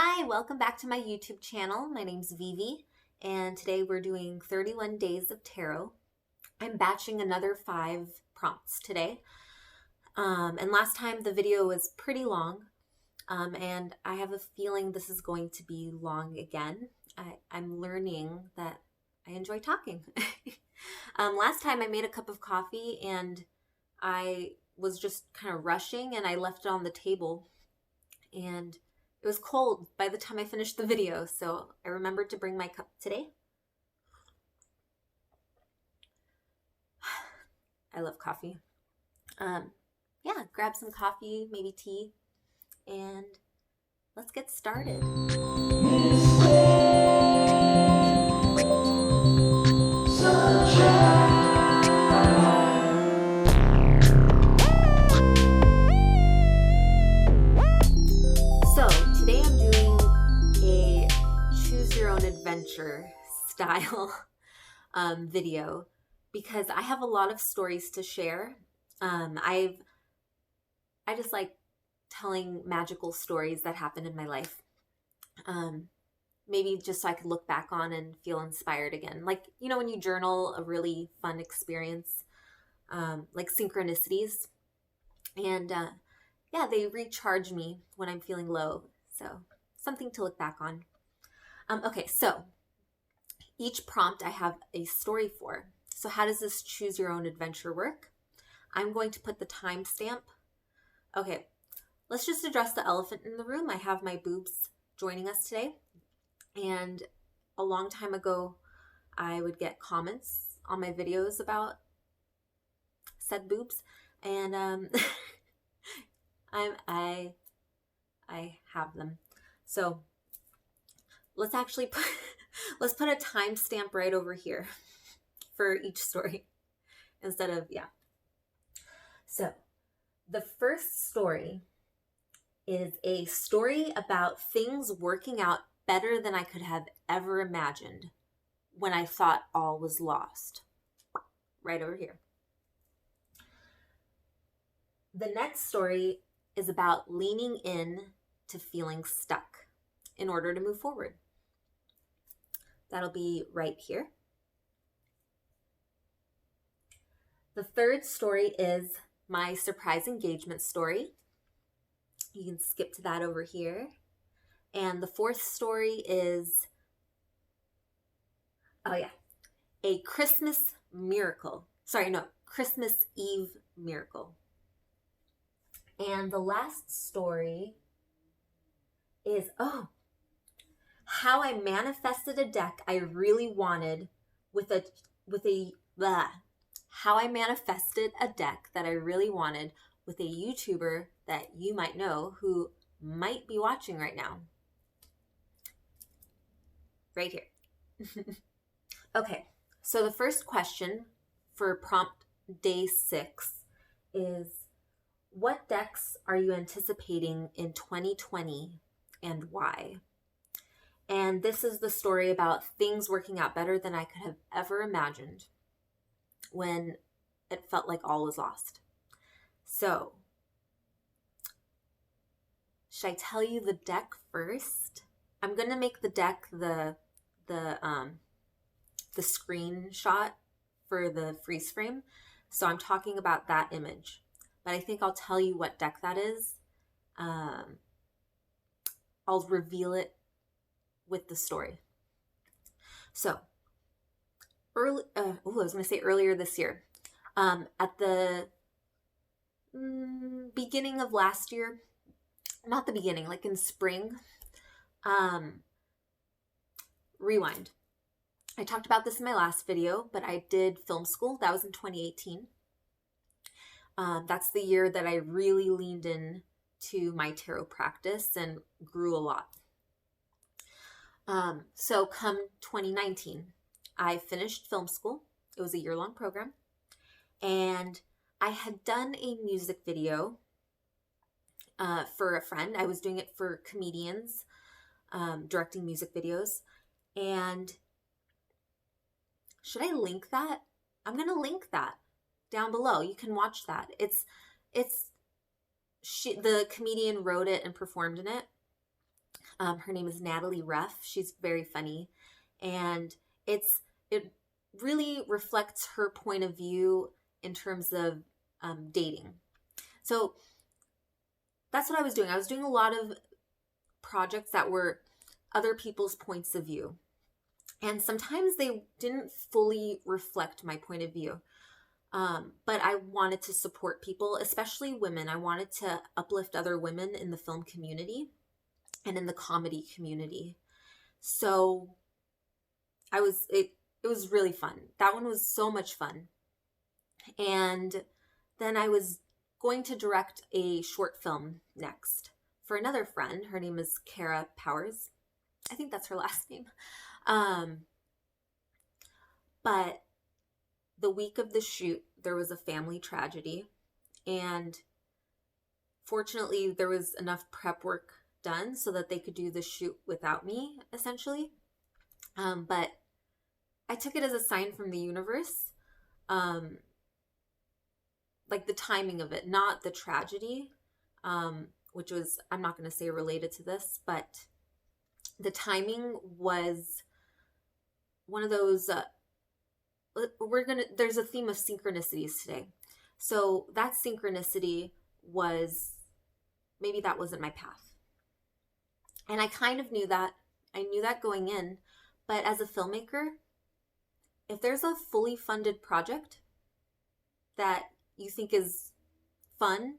Hi, welcome back to my YouTube channel. My name's Vivi, and today we're doing 31 Days of Tarot. I'm batching another 5 prompts today. And last time the video was pretty long, and I have a feeling this is going to be long again. I'm learning that I enjoy talking. Last time I made a cup of coffee and I was just kind of rushing and I left it on the table, and it was cold by the time I finished the video, so I remembered to bring my cup today. I love coffee. Yeah, grab some coffee, maybe tea, and let's get started. So today I'm doing a choose your own adventure style video because I have a lot of stories to share. I just like telling magical stories that happen in my life. Maybe just so I could look back on and feel inspired again. Like, you know, when you journal a really fun experience, like synchronicities. And yeah, they recharge me when I'm feeling low. So something to look back on. Okay, so each prompt I have a story for. So how does this choose your own adventure work? I'm going to put the timestamp. Okay, let's just address the elephant in the room. I have my boobs joining us today. And a long time ago, I would get comments on my videos about said boobs. And I have them. So let's actually let's put a timestamp right over here for each story instead of, yeah. So the first story is a story about things working out better than I could have ever imagined when I thought all was lost. Right over here. The next story is about leaning in to feeling stuck in order to move forward. That'll be right here. The third story is my surprise engagement story. You can skip to that over here. And the fourth story is, oh yeah, a Christmas miracle. Sorry, no, Christmas Eve miracle. And the last story is, how I manifested a deck I really wanted how I manifested a deck that I really wanted with a YouTuber that you might know who might be watching right now. Right here. Okay, so the first question for prompt day 6 is, what decks are you anticipating in 2020 and why? And this is the story about things working out better than I could have ever imagined when it felt like all was lost. So, should I tell you the deck first? I'm going to make the deck the screenshot for the freeze frame. So I'm talking about that image. But I think I'll tell you what deck that is. I'll reveal it with the story. So, I was going to say earlier this year, at the beginning of last year, not the beginning, like in spring, rewind. I talked about this in my last video, but I did film school. That was in 2018. That's the year that I really leaned in to my tarot practice and grew a lot. So come 2019, I finished film school. It was a year-long program. And I had done a music video for a friend. I was doing it for comedians, directing music videos. And should I link that? I'm going to link that down below. You can watch that. The comedian wrote it and performed in it. Her name is Natalie Ruff. She's very funny. And it really reflects her point of view in terms of dating. So that's what I was doing. I was doing a lot of projects that were other people's points of view. And sometimes they didn't fully reflect my point of view. But I wanted to support people, especially women. I wanted to uplift other women in the film community and in the comedy community. So it was really fun. That one was so much fun. And then I was going to direct a short film next for another friend. Her name is Kara Powers. I think that's her last name. But the week of the shoot, there was a family tragedy, and fortunately there was enough prep work done so that they could do the shoot without me, essentially. But I took it as a sign from the universe, like the timing of it, not the tragedy, which was, I'm not going to say related to this, but the timing was one of those, there's a theme of synchronicities today. So that synchronicity was, maybe that wasn't my path. And I kind of knew that. I knew that going in. But as a filmmaker, if there's a fully funded project that you think is fun,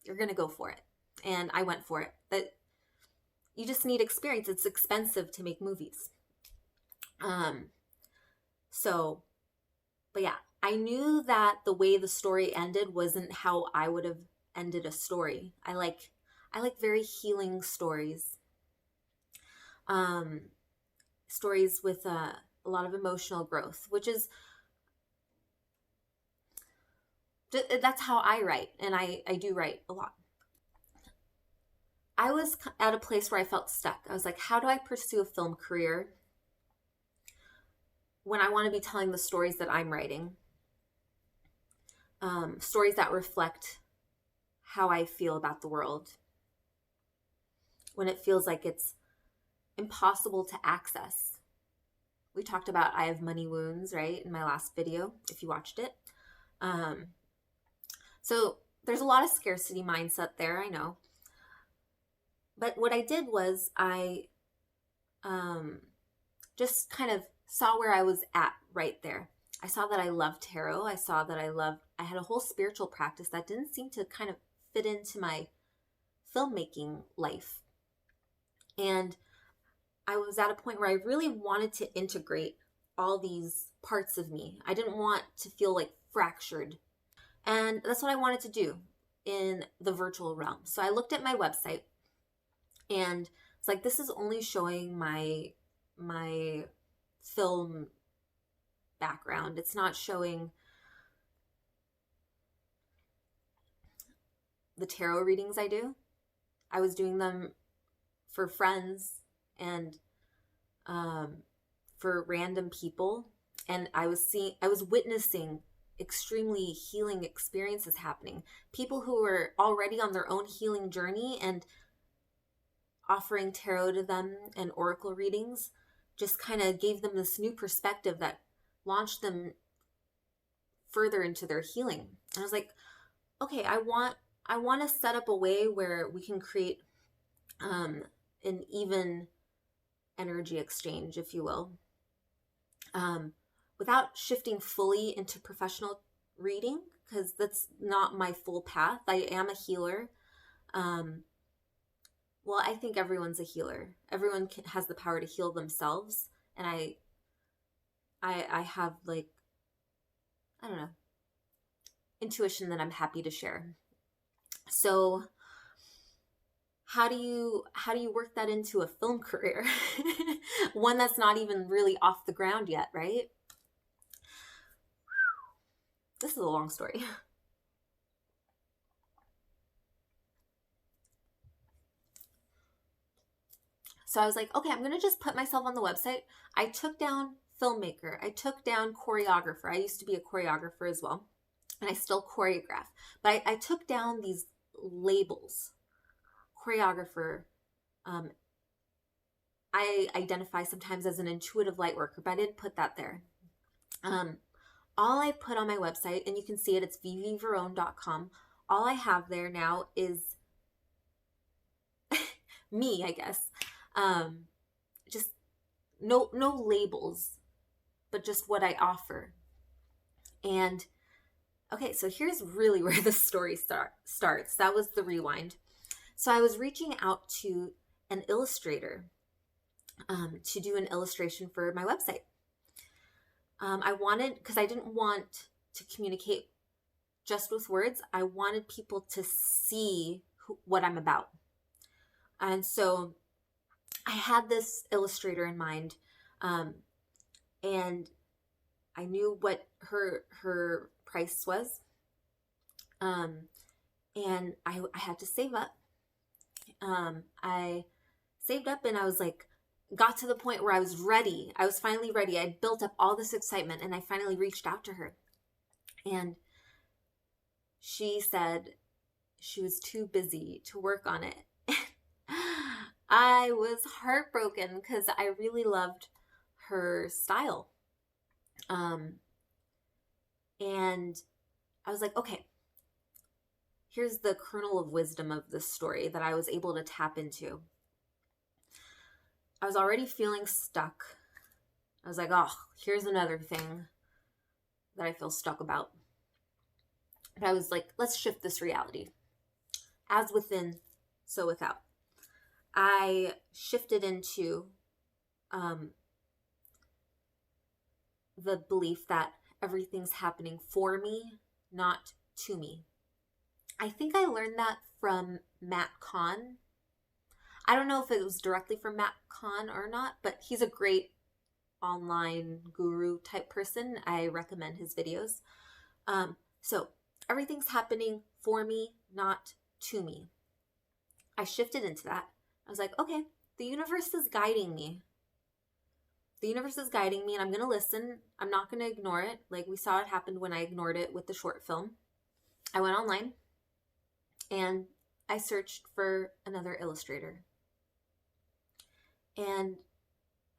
you're going to go for it. And I went for it. But you just need experience. It's expensive to make movies. But yeah, I knew that the way the story ended wasn't how I would have ended a story. I like very healing stories. Stories with a lot of emotional growth, which is, that's how I write, and I do write a lot. I was at a place where I felt stuck. I was like, how do I pursue a film career when I want to be telling the stories that I'm writing? Stories that reflect how I feel about the world. When it feels like it's impossible to access. We talked about I have money wounds, right, in my last video, if you watched it. So there's a lot of scarcity mindset there, I know. But what I did was I just kind of saw where I was at right there. I saw that I loved tarot. I saw that I had a whole spiritual practice that didn't seem to kind of fit into my filmmaking life. And I was at a point where I really wanted to integrate all these parts of me. I didn't want to feel like fractured. And that's what I wanted to do in the virtual realm. So I looked at my website and it's like, this is only showing my film background. It's not showing the tarot readings I do. I was doing them for friends and for random people, and I was witnessing extremely healing experiences happening. People who were already on their own healing journey, and offering tarot to them and oracle readings just kind of gave them this new perspective that launched them further into their healing. And I was like, okay, I want to set up a way where we can create an even energy exchange, if you will, without shifting fully into professional reading, because that's not my full path. I am a healer. Well, I think everyone's a healer. Everyone has the power to heal themselves. And I have, like, I don't know, intuition that I'm happy to share. So how do you work that into a film career? One that's not even really off the ground yet, right? This is a long story. So I was like, okay, I'm going to just put myself on the website. I took down filmmaker. I took down choreographer. I used to be a choreographer as well, and I still choreograph. But I took down these labels: choreographer, Um, I identify sometimes as an intuitive light worker, but I didn't put that there. All I put on my website, and you can see it, it's vivivaron.com. All I have there now is me, I guess. Just no labels, but just what I offer. And okay, so here's really where the story starts. That was the rewind. So I was reaching out to an illustrator to do an illustration for my website. I wanted, because I didn't want to communicate just with words, I wanted people to see what I'm about. And so I had this illustrator in mind, and I knew what her price was, and I had to save up. I saved up, and I was like, got to the point where I was ready. I was finally ready. I built up all this excitement, and I finally reached out to her. And she said she was too busy to work on it. I was heartbroken because I really loved her style. And I was like, okay, here's the kernel of wisdom of this story that I was able to tap into. I was already feeling stuck. I was like, oh, here's another thing that I feel stuck about. But I was like, let's shift this reality. As within, so without. I shifted into the belief that everything's happening for me, not to me. I think I learned that from Matt Kahn. I don't know if it was directly from Matt Kahn or not, but he's a great online guru type person. I recommend his videos. So everything's happening for me, not to me. I shifted into that. I was like, okay, the universe is guiding me. The universe is guiding me, and I'm going to listen. I'm not going to ignore it. Like we saw it happened when I ignored it with the short film. I went online and I searched for another illustrator. And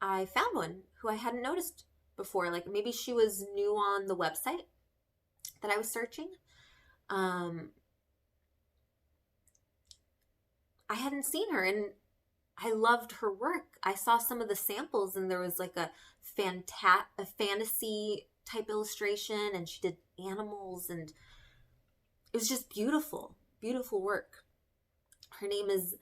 I found one who I hadn't noticed before. Like maybe she was new on the website that I was searching. I hadn't seen her, and I loved her work. I saw some of the samples, and there was like a fantasy type illustration, and she did animals, and it was just beautiful, beautiful work. Her name is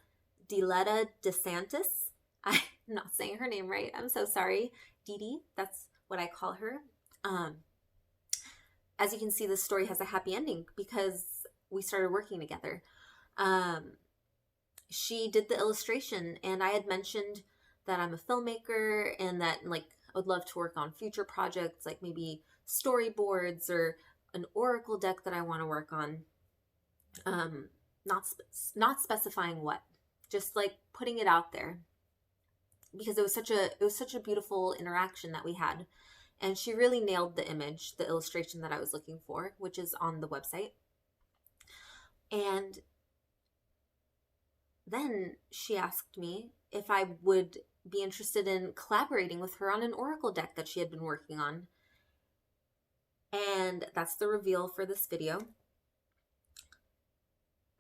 Diletta De Santis. I'm not saying her name right. I'm so sorry. Dee, that's what I call her. As you can see, this story has a happy ending because we started working together. She did the illustration, and I had mentioned that I'm a filmmaker and that like I would love to work on future projects, like maybe storyboards or an oracle deck that I want to work on. Not specifying what, just like putting it out there, because it was such a beautiful interaction that we had, and she really nailed the image, the illustration that I was looking for, which is on the website. And then she asked me if I would be interested in collaborating with her on an oracle deck that she had been working on. And that's the reveal for this video.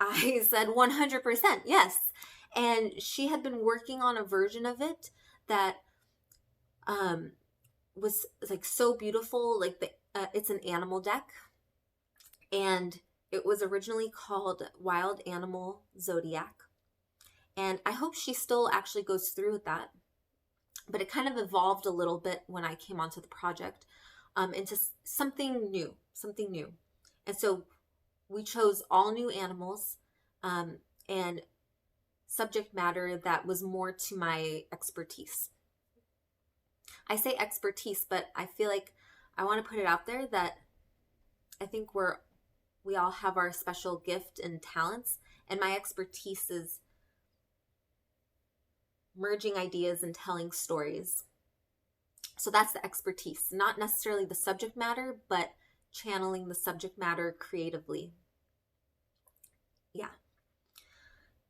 I said 100% yes. And she had been working on a version of it that was like so beautiful. Like it's an animal deck, and it was originally called Wild Animal Zodiac. And I hope she still actually goes through with that. But it kind of evolved a little bit when I came onto the project into something new. And so we chose all new animals and subject matter that was more to my expertise. I say expertise, but I feel like I want to put it out there that I think we all have our special gift and talents, and my expertise is merging ideas and telling stories. So that's the expertise, not necessarily the subject matter, but channeling the subject matter creatively. Yeah.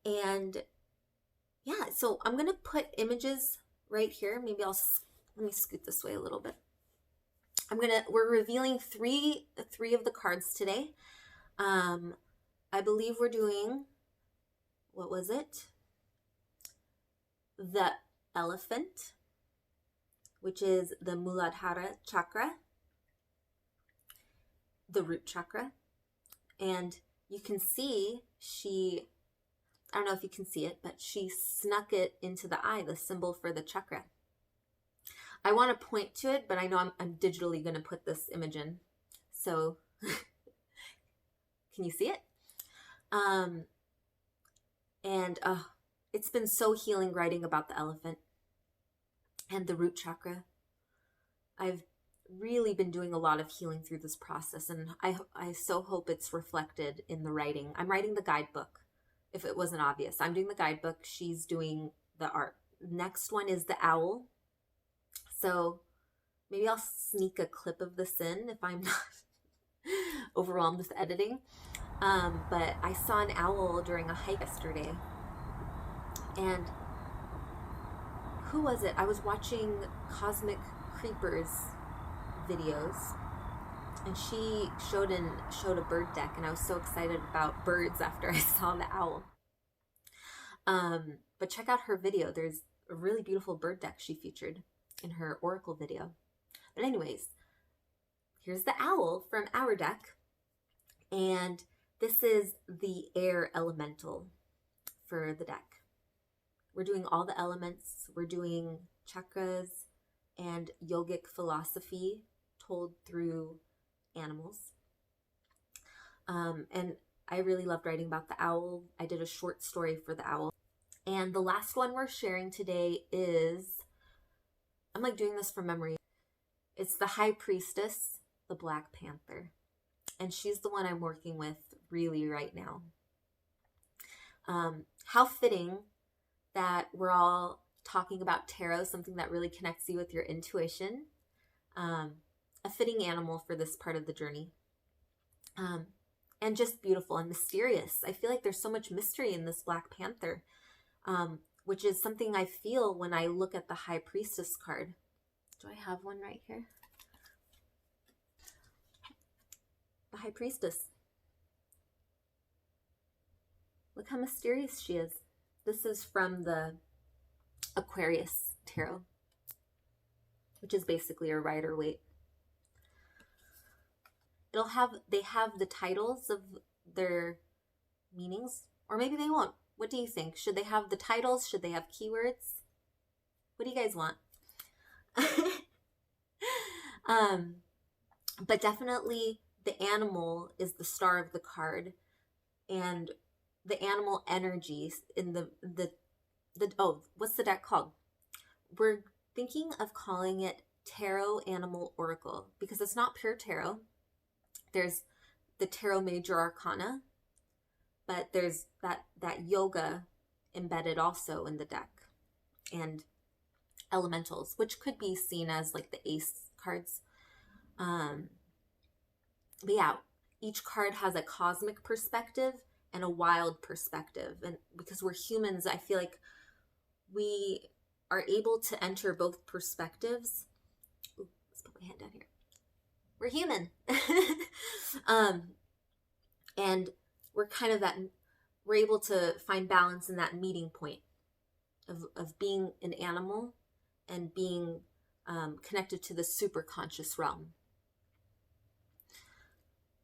And yeah, so I'm going to put images right here. Maybe let me scoot this way a little bit. We're revealing three of the cards today. I believe we're doing, what was it? The elephant, which is the Muladhara chakra, the root chakra. And you can see I don't know if you can see it, but she snuck it into the eye, the symbol for the chakra. I want to point to it, but I know I'm digitally going to put this image in. So can you see it? And it's been so healing writing about the elephant and the root chakra. I've really been doing a lot of healing through this process, and I so hope it's reflected in the writing. I'm writing the guidebook, if it wasn't obvious. I'm doing the guidebook. She's doing the art. Next one is the owl. So maybe I'll sneak a clip of this in if I'm not overwhelmed with editing. But I saw an owl during a hike yesterday. And who was it? I was watching Cosmic Creepers videos, and she showed a bird deck, and I was so excited about birds after I saw the owl. But check out her video. There's a really beautiful bird deck she featured in her oracle video. But anyways, here's the owl from our deck, and this is the air elemental for the deck. We're doing all the elements. We're doing chakras and yogic philosophy told through animals. And I really loved writing about the owl. I did a short story for the owl. And the last one we're sharing today is, I'm like doing this from memory. It's the High Priestess, the Black Panther. And she's the one I'm working with really right now. How fitting that we're all talking about tarot, something that really connects you with your intuition. A fitting animal for this part of the journey. And just beautiful and mysterious. I feel like there's so much mystery in this Black Panther, which is something I feel when I look at the High Priestess card. Do I have one right here? The High Priestess. Look how mysterious she is. This is from the Aquarius tarot, which is basically a Rider-Waite. They have the titles of their meanings, or maybe they won't. What do you think? Should they have the titles? Should they have keywords? What do you guys want? But definitely the animal is the star of the card, and the animal energies in what's the deck called? We're thinking of calling it Tarot Animal Oracle, because it's not pure tarot. There's the Tarot Major Arcana, but there's that yoga embedded also in the deck, and elementals, which could be seen as like the ace cards. But yeah, each card has a cosmic perspective and a wild perspective. And because we're humans, I feel like we are able to enter both perspectives. Ooh, let's put my hand down here. We're human. And we're able to find balance in that meeting point of being an animal and being connected to the super conscious realm.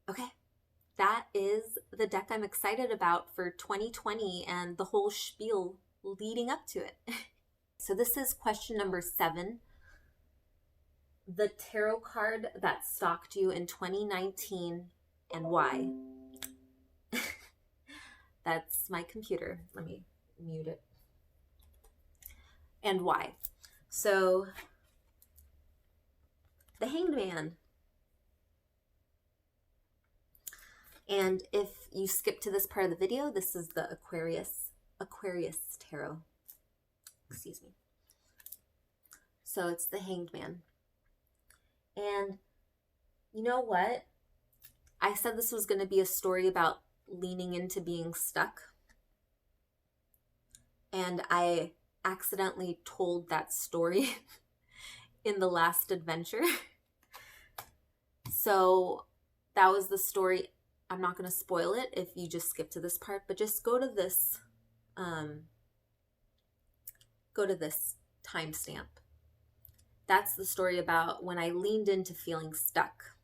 Okay, that is the deck I'm excited about for 2020 and the whole spiel leading up to it. So this is question number 7. The tarot card that stalked you in 2019 and why? That's my computer. Let me mute it. And why? So, the Hanged Man. And if you skip to this part of the video, this is the Aquarius tarot. Excuse me. So it's the Hanged Man. And you know what? I said this was going to be a story about leaning into being stuck. and I accidentally told that story in the last adventure. So that was the story. I'm not going to spoil it if you just skip to this part, but just go to this timestamp. That's the story about when I leaned into feeling stuck.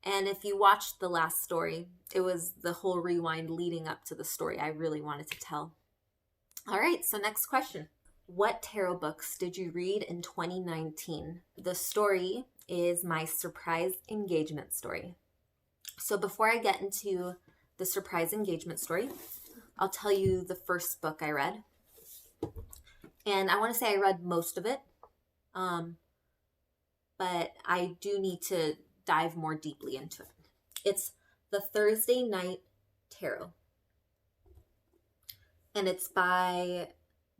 And if you watched the last story, it was the whole rewind leading up to the story I really wanted to tell. All right, so next question. What tarot books did you read in 2019? The story is my surprise engagement story. So before I get into the surprise engagement story, I'll tell you the first book I read. And I want to say I read most of it, but I do need to dive more deeply into it. It's The Thursday Night Tarot, and it's by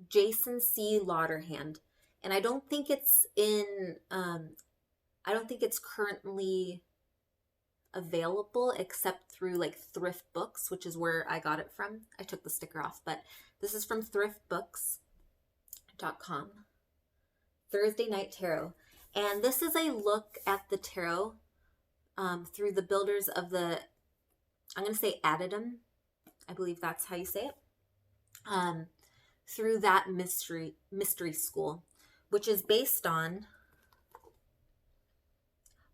Jason C. Lauderhand. And I don't think it's currently available except through like Thrift Books, which is where I got it from. I took the sticker off, but this is from thriftbooks.com. Thursday Night Tarot. And this is a look at the tarot through the builders of the, I'm going to say Addendum. I believe that's how you say it. Through that mystery school, which is based on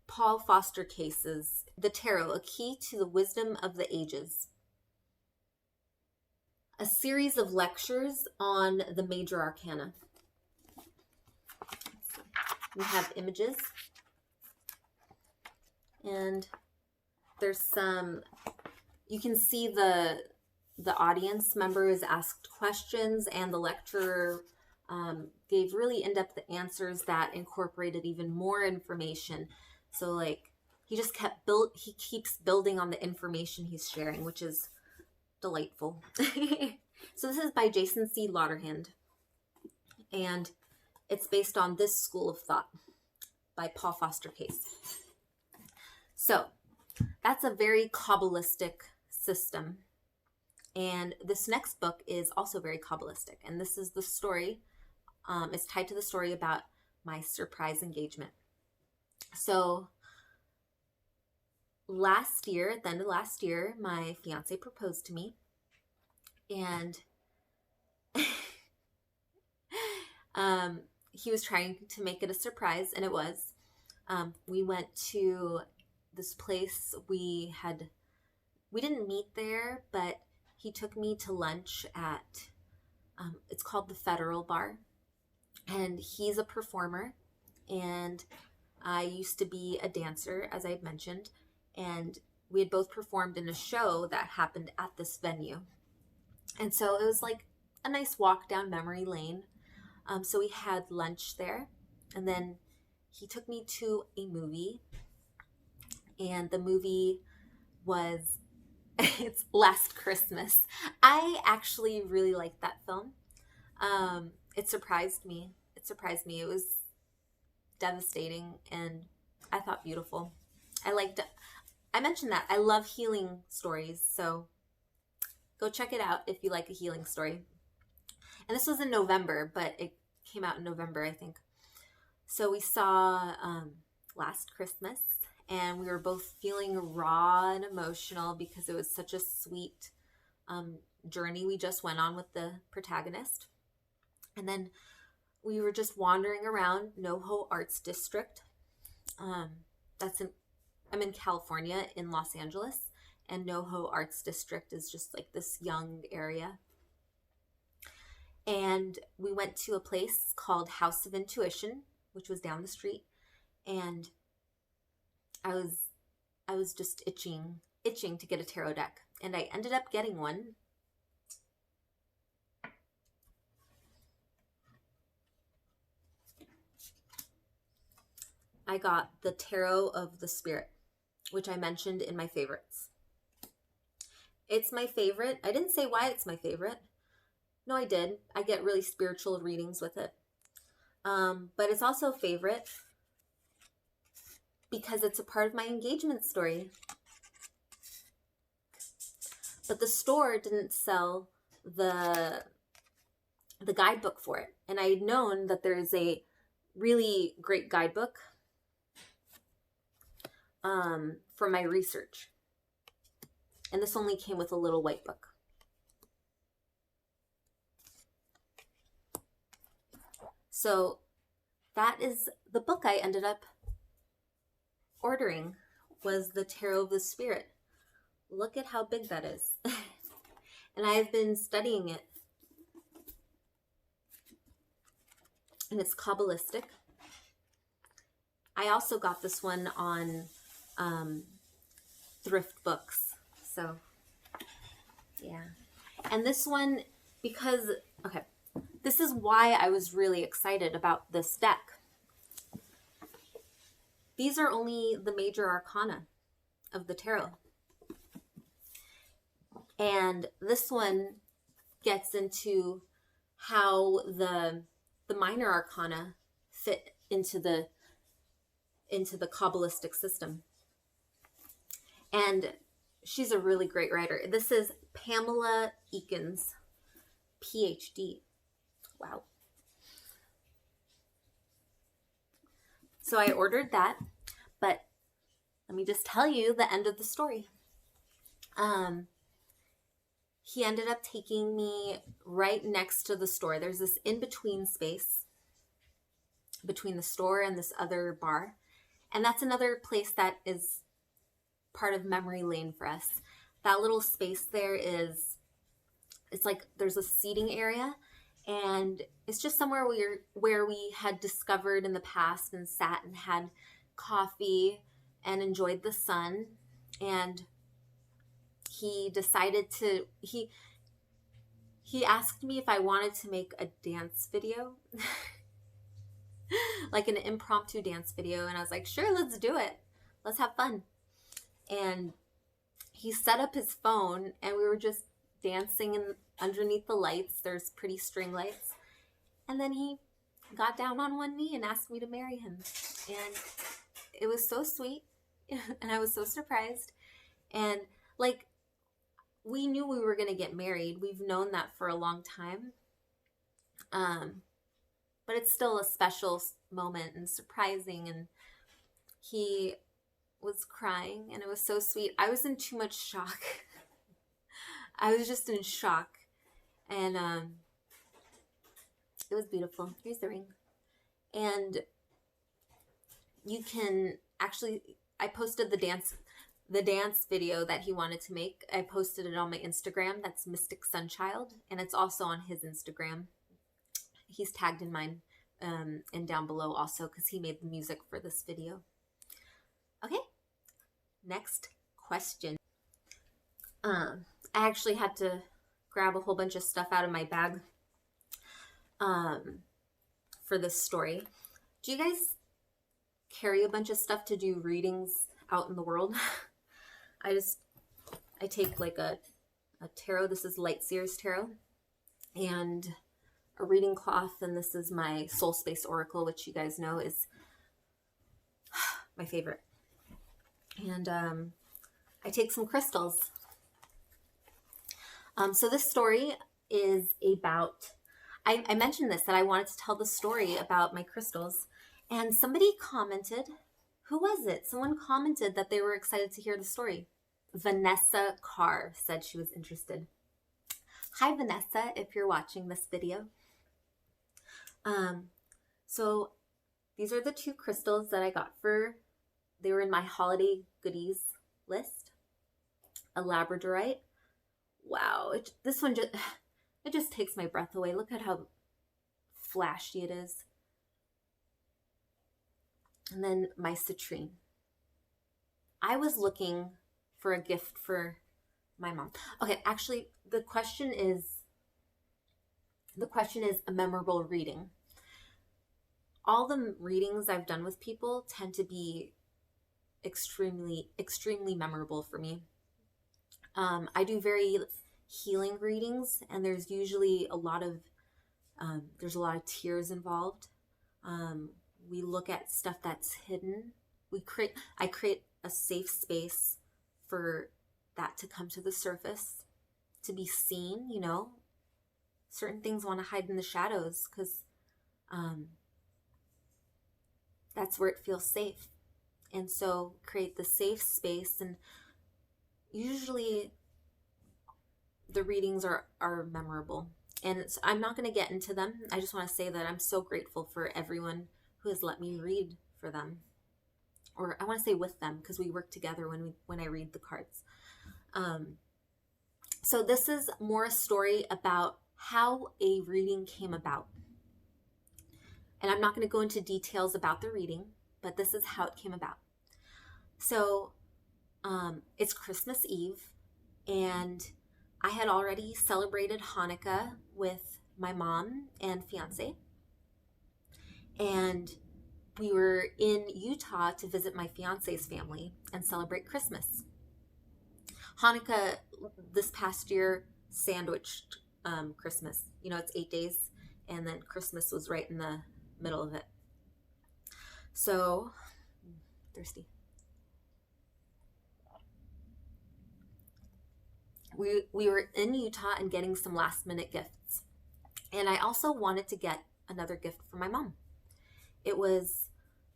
Paul Foster Case's The Tarot, A Key to the Wisdom of the Ages. A series of lectures on the major arcana. We have images. And there's some, you can see the audience members asked questions, and the lecturer gave really in-depth answers that incorporated even more information. So like he keeps building on the information he's sharing, which is delightful. So this is by Jason C. Lauderhand, and it's based on this school of thought by Paul Foster Case. So that's a very Kabbalistic system. And this next book is also very Kabbalistic. And this is the story, it's tied to the story about my surprise engagement. So last year, at the end of last year, my fiance proposed to me. And he was trying to make it a surprise, and it was. We went to this place. We didn't meet there, but he took me to lunch at, it's called the Federal Bar, and he's a performer, and I used to be a dancer, as I had mentioned, and we had both performed in a show that happened at this venue. And so it was like a nice walk down memory lane. So we had lunch there, and then he took me to a movie, and the movie was it's Last Christmas. I actually really liked that film. It surprised me. It was devastating, and I thought beautiful. I mentioned that I love healing stories, so go check it out if you like a healing story. And this was in November, but it came out in November, I think. So we saw Last Christmas, and we were both feeling raw and emotional because it was such a sweet journey we just went on with the protagonist. And then we were just wandering around NoHo Arts District. I'm in California, in Los Angeles, and NoHo Arts District is just like this young area. And we went to a place called House of Intuition, which was down the street, and I was just itching to get a tarot deck, and I ended up getting one. I got the Tarot of the Spirit, which I mentioned in my favorites. It's my favorite. I didn't say why it's my favorite. No, I did. I get really spiritual readings with it. But it's also a favorite because it's a part of my engagement story. But the store didn't sell the guidebook for it. And I had known that there's a really great guidebook for my research. And this only came with a little white book. So that is the book I ended up ordering, was the Tarot of the Spirit. Look at how big that is. And I've been studying it. And it's Kabbalistic. I also got this one on thrift books. So, yeah. And this one, because, okay, this is why I was really excited about this deck. These are only the major arcana of the tarot. And this one gets into how the minor arcana fit into the Kabbalistic system. And she's a really great writer. This is Pamela Eakins, PhD. Wow. So I ordered that, but let me just tell you the end of the story. He ended up taking me right next to the store. There's this in-between space between the store and this other bar. And that's another place that is part of memory lane for us. That little space there is, it's like there's a seating area, and it's just somewhere where we had discovered in the past and sat and had coffee and enjoyed the sun. And he decided to, he asked me if I wanted to make a dance video, like an impromptu dance video. And I was like, sure, let's do it. Let's have fun. And he set up his phone and we were just dancing underneath the lights. There's pretty string lights. And then he got down on one knee and asked me to marry him. And it was so sweet. And I was so surprised. And like, we knew we were going to get married. We've known that for a long time. But it's still a special moment and surprising. And he was crying and it was so sweet. I was in too much shock. I was just in shock. And it was beautiful. Here's the ring. And you can actually, I posted the dance video that he wanted to make. I posted it on my Instagram. That's Mystic Sunchild. And it's also on his Instagram. He's tagged in mine and down below also because he made the music for this video. Okay, next question. I actually had to grab a whole bunch of stuff out of my bag for this story. Do you guys carry a bunch of stuff to do readings out in the world? I take like a tarot. This is Light Seers Tarot, and a reading cloth, and this is my Soul Space Oracle, which you guys know is my favorite. And I take some crystals. So this story is about, I mentioned this, that I wanted to tell the story about my crystals, and somebody commented, who was it? Someone commented that they were excited to hear the story. Vanessa Carr said she was interested. Hi, Vanessa, if you're watching this video. So these are the two crystals that I got they were in my holiday goodies list. A labradorite. Wow, this one just takes my breath away. Look at how flashy it is. And then my citrine. I was looking for a gift for my mom. Okay, actually, the question is a memorable reading. All the readings I've done with people tend to be extremely, extremely memorable for me. I do very healing readings, and there's usually a lot of tears involved. We look at stuff that's hidden. I create a safe space for that to come to the surface, to be seen, you know. certain things want to hide in the shadows because that's where it feels safe. And so create the safe space. And usually the readings are memorable. And I'm not going to get into them. I just want to say that I'm so grateful for everyone who has let me read for them. Or I want to say with them, because we work together when I read the cards. So this is more a story about how a reading came about. And I'm not going to go into details about the reading, but this is how it came about. So it's Christmas Eve, and I had already celebrated Hanukkah with my mom and fiance. And we were in Utah to visit my fiance's family and celebrate Christmas. Hanukkah this past year sandwiched Christmas. You know, it's 8 days, and then Christmas was right in the middle of it. So, thirsty. We were in Utah and getting some last minute gifts. And I also wanted to get another gift for my mom. It was,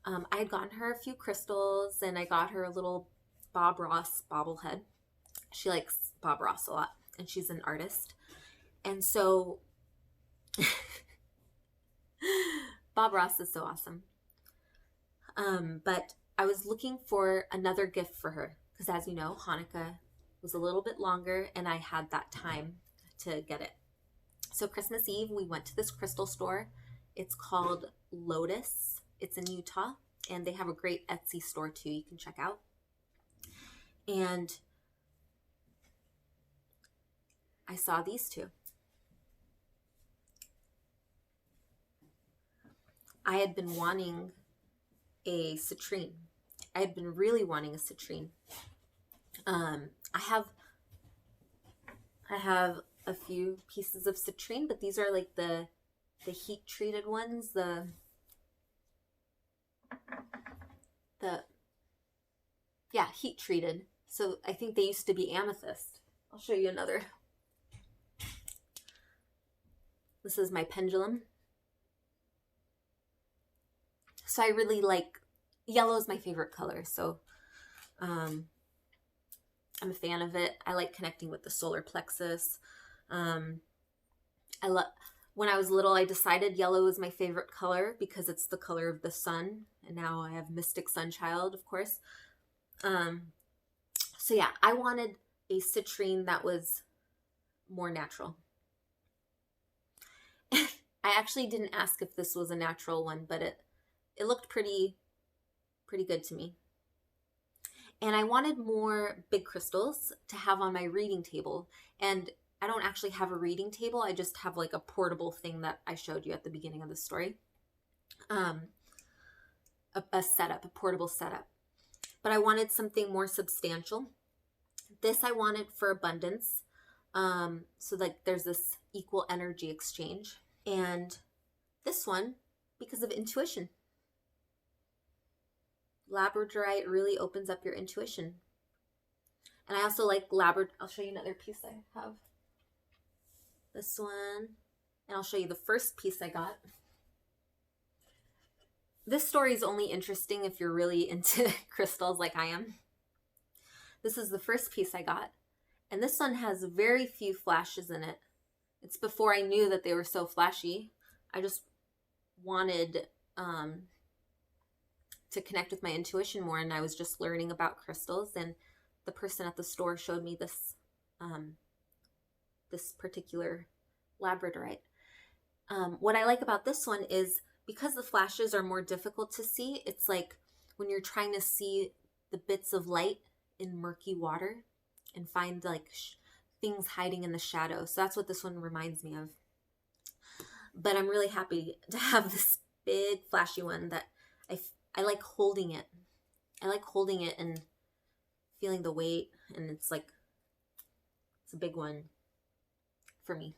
I had gotten her a few crystals, and I got her a little Bob Ross bobblehead. She likes Bob Ross a lot, and she's an artist. And so Bob Ross is so awesome. But I was looking for another gift for her because, as you know, Hanukkah was a little bit longer, and I had that time to get it. So Christmas Eve, we went to this crystal store. It's called Lotus. It's in Utah, and they have a great Etsy store too you can check out. And I saw these two. I had been wanting a citrine. I had been really wanting a citrine. I have a few pieces of citrine, but these are like the heat treated ones, the heat treated. So I think they used to be amethyst. I'll show you another. This is my pendulum. So I really like, yellow is my favorite color. So I'm a fan of it. I like connecting with the solar plexus. When I was little, I decided yellow is my favorite color because it's the color of the sun. And now I have Mystic Sunchild, of course. So yeah, I wanted a citrine that was more natural. I actually didn't ask if this was a natural one, but it looked pretty good to me. And I wanted more big crystals to have on my reading table. And I don't actually have a reading table. I just have like a portable thing that I showed you at the beginning of the story. A setup, a portable setup. But I wanted something more substantial. This I wanted for abundance. So like there's this equal energy exchange. And this one, because of intuition. Labradorite really opens up your intuition. And I also like I'll show you another piece I have. This one. And I'll show you the first piece I got. This story is only interesting if you're really into crystals like I am. This is the first piece I got. And this one has very few flashes in it. It's before I knew that they were so flashy. I just wanted to connect with my intuition more, and I was just learning about crystals, and the person at the store showed me this this particular labradorite. What I like about this one is because the flashes are more difficult to see, it's like when you're trying to see the bits of light in murky water and find like things hiding in the shadow. So that's what this one reminds me of. But I'm really happy to have this big flashy one that I like holding it. I like holding it and feeling the weight, and it's a big one for me.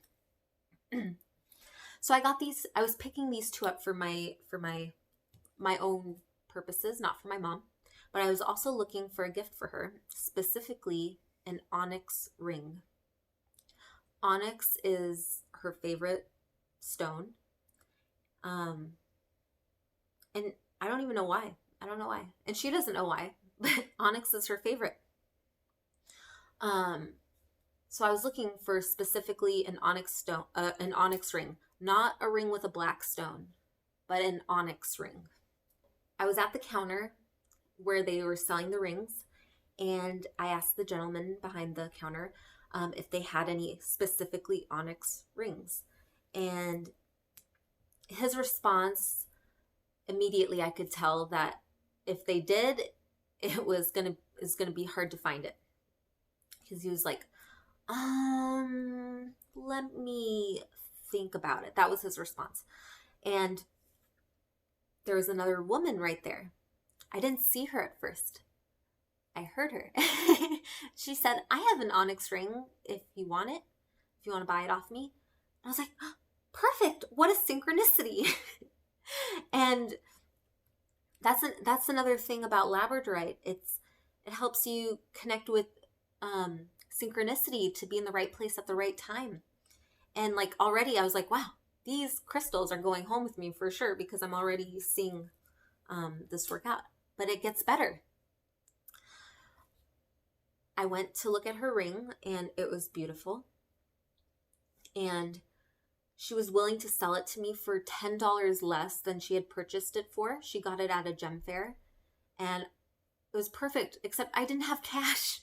So I got these. I was picking these two up for my own purposes, not for my mom. But I was also looking for a gift for her, specifically an onyx ring. Onyx is her favorite stone. And I don't even know why. I don't know why. And she doesn't know why, but onyx is her favorite. So I was looking for specifically an onyx ring, not a ring with a black stone, but an onyx ring. I was at the counter where they were selling the rings, and I asked the gentleman behind the counter if they had any specifically onyx rings. And his response, immediately I could tell that if they did, it was gonna be hard to find it. Because he was like, let me think about it. That was his response. And there was another woman right there. I didn't see her at first. I heard her. She said, I have an onyx ring if you want it, if you want to buy it off me. And I was like, oh, perfect. What a synchronicity. And that's another thing about labradorite. It helps you connect with synchronicity to be in the right place at the right time. And like already I was like, wow, these crystals are going home with me for sure, because I'm already seeing this work out. But it gets better. I went to look at her ring and it was beautiful. And she was willing to sell it to me for $10 less than she had purchased it for. She got it at a gem fair and it was perfect, except I didn't have cash.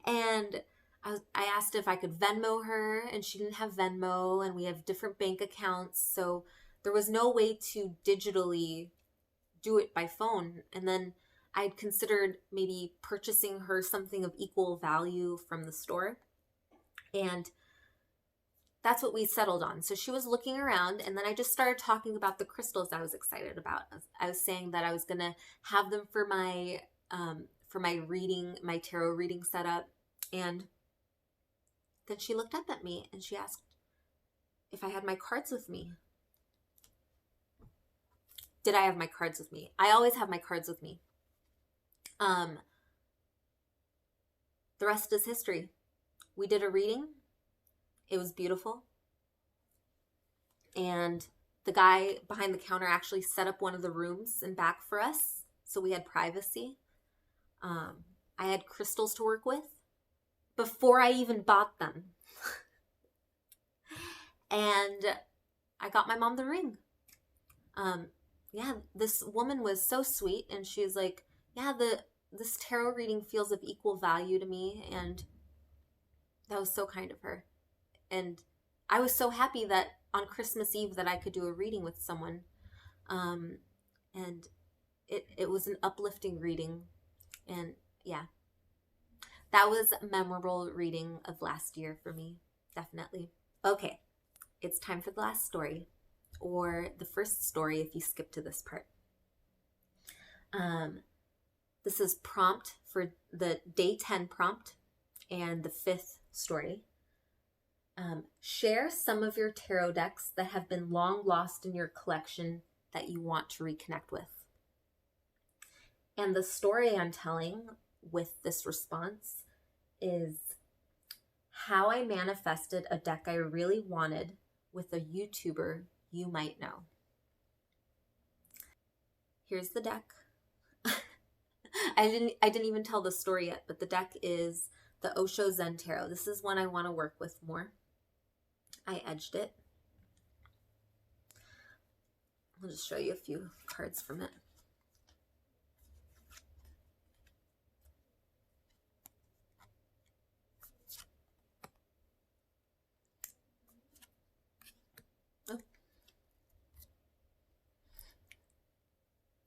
And I asked if I could Venmo her, and she didn't have Venmo, and we have different bank accounts. So there was no way to digitally do it by phone. And then I'd considered maybe purchasing her something of equal value from the store. And that's what we settled on. So she was looking around, and then I just started talking about the crystals I was excited about. I was saying that I was going to have them for my reading, my tarot reading setup. And then she looked up at me and she asked if I had my cards with me. Did I have my cards with me? I always have my cards with me. The rest is history. We did a reading. It was beautiful. And the guy behind the counter actually set up one of the rooms in back for us, so we had privacy. I had crystals to work with before I even bought them. And I got my mom the ring. Yeah, this woman was so sweet, and she's like, yeah, this tarot reading feels of equal value to me, and that was so kind of her. And I was so happy that on Christmas Eve that I could do a reading with someone. And it was an uplifting reading. And yeah, that was a memorable reading of last year for me, definitely. Okay, it's time for the last story, or the first story if you skip to this part. This is prompt for the day 10 prompt and the 5th story. Share some of your tarot decks that have been long lost in your collection that you want to reconnect with. And the story I'm telling with this response is how I manifested a deck I really wanted with a YouTuber you might know. Here's the deck. I didn't even tell the story yet, but the deck is the Osho Zen Tarot. This is one I want to work with more. I edged it. I'll just show you a few cards from it. Oh.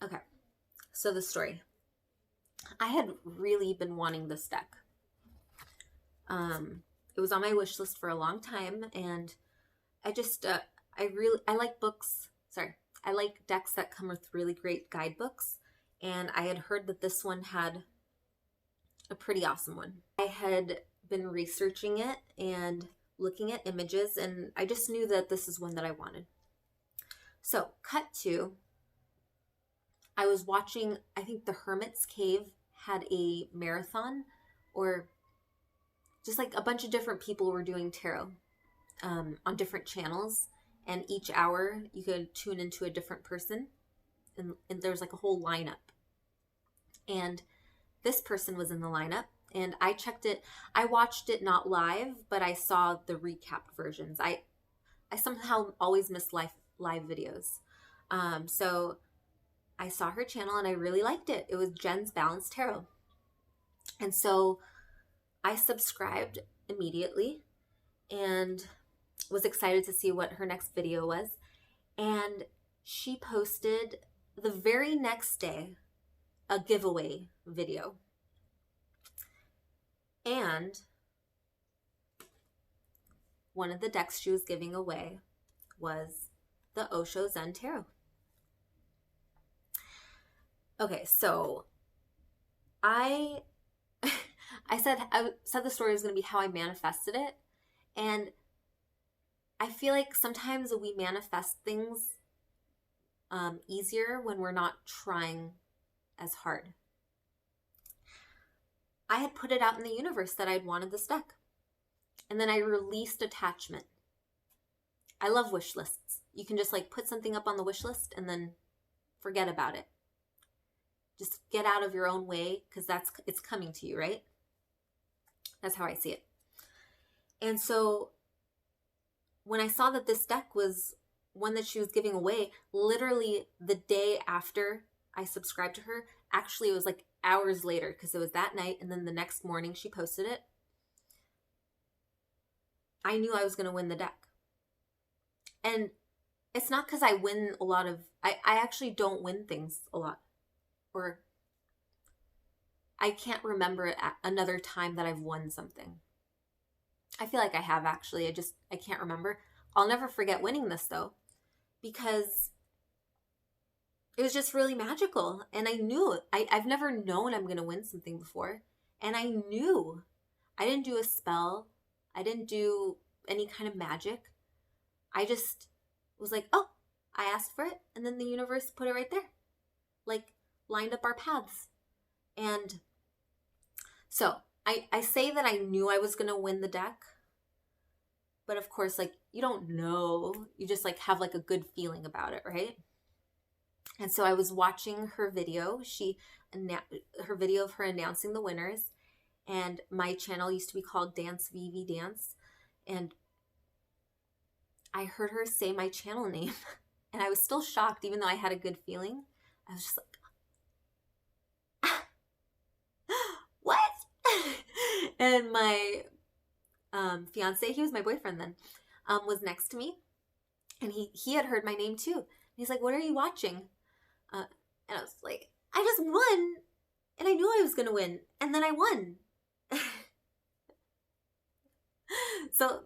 Okay, so the story. I had really been wanting this deck. It was on my wish list for a long time, and I just, I like books. Sorry. I like decks that come with really great guidebooks, and I had heard that this one had a pretty awesome one. I had been researching it and looking at images, and I just knew that this is one that I wanted. So, cut to, I was watching, I think the Hermit's Cave had a marathon, or just like a bunch of different people were doing tarot. on different channels, and each hour you could tune into a different person, and there's like a whole lineup. And this person was in the lineup, and I checked it. I watched it not live, but I saw the recap versions. I somehow always miss live videos. So I saw her channel and I really liked it. It was Jen's Balanced Tarot. And so I subscribed immediately and was excited to see what her next video was. And she posted the very next day a giveaway video. And one of the decks she was giving away was the Osho Zen Tarot. Okay, so I said the story was going to be how I manifested it, and I feel like sometimes we manifest things easier when we're not trying as hard. I had put it out in the universe that I'd wanted this deck, and then I released attachment. I love wish lists. You can just like put something up on the wish list and then forget about it. Just get out of your own way, because it's coming to you, right? That's how I see it. And so when I saw that this deck was one that she was giving away, literally the day after I subscribed to her, actually it was like hours later, because it was that night, and then the next morning she posted it, I knew I was going to win the deck. And it's not because I win a lot of, I actually don't win things a lot. Or I can't remember another time that I've won something. I feel like I have, actually. I can't remember. I'll never forget winning this, though, because it was just really magical. And I knew I've never known I'm going to win something before. And I knew. I didn't do a spell. I didn't do any kind of magic. I just was like, oh, I asked for it. And then the universe put it right there. Like, lined up our paths. And so I say that I knew I was going to win the deck. But of course, like, you don't know. You just like have like a good feeling about it, right? And so I was watching her video. Her video of her announcing the winners. And my channel used to be called Dance Vivi Dance. And I heard her say my channel name. And I was still shocked, even though I had a good feeling. I was just like, what? And my fiance, he was my boyfriend then, was next to me, and he had heard my name too. And he's like, what are you watching? And I was like, I just won, and I knew I was gonna win, and then I won. So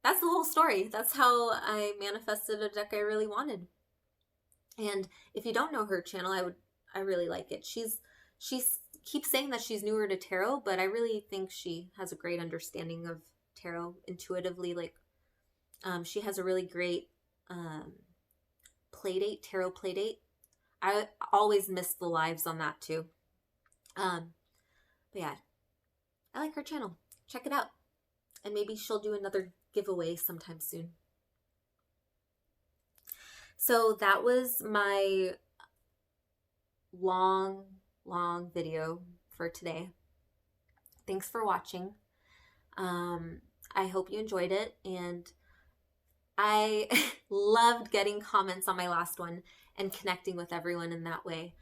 that's the whole story. That's how I manifested a deck I really wanted. And if you don't know her channel, I really like it. She's keeps saying that she's newer to tarot, but I really think she has a great understanding of tarot intuitively. Like, she has a really great tarot playdate. I always miss the lives on that too. But yeah, I like her channel. Check it out. And maybe she'll do another giveaway sometime soon. So that was my long video for today. Thanks for watching. I hope you enjoyed it, and I loved getting comments on my last one and connecting with everyone in that way.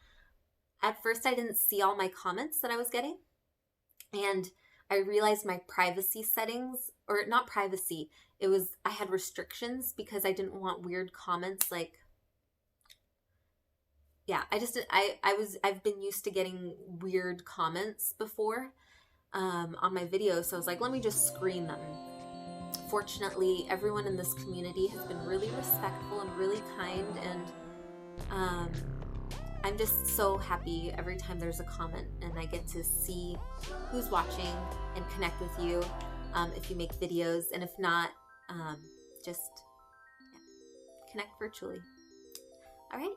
At first, I didn't see all my comments that I was getting, and I realized my privacy settings, or not privacy, I had restrictions because I didn't want weird comments like, yeah, I've been used to getting weird comments before on my videos, so I was like, let me just screen them. Fortunately, everyone in this community has been really respectful and really kind, and I'm just so happy every time there's a comment and I get to see who's watching and connect with you if you make videos, and if not, just connect virtually. All right.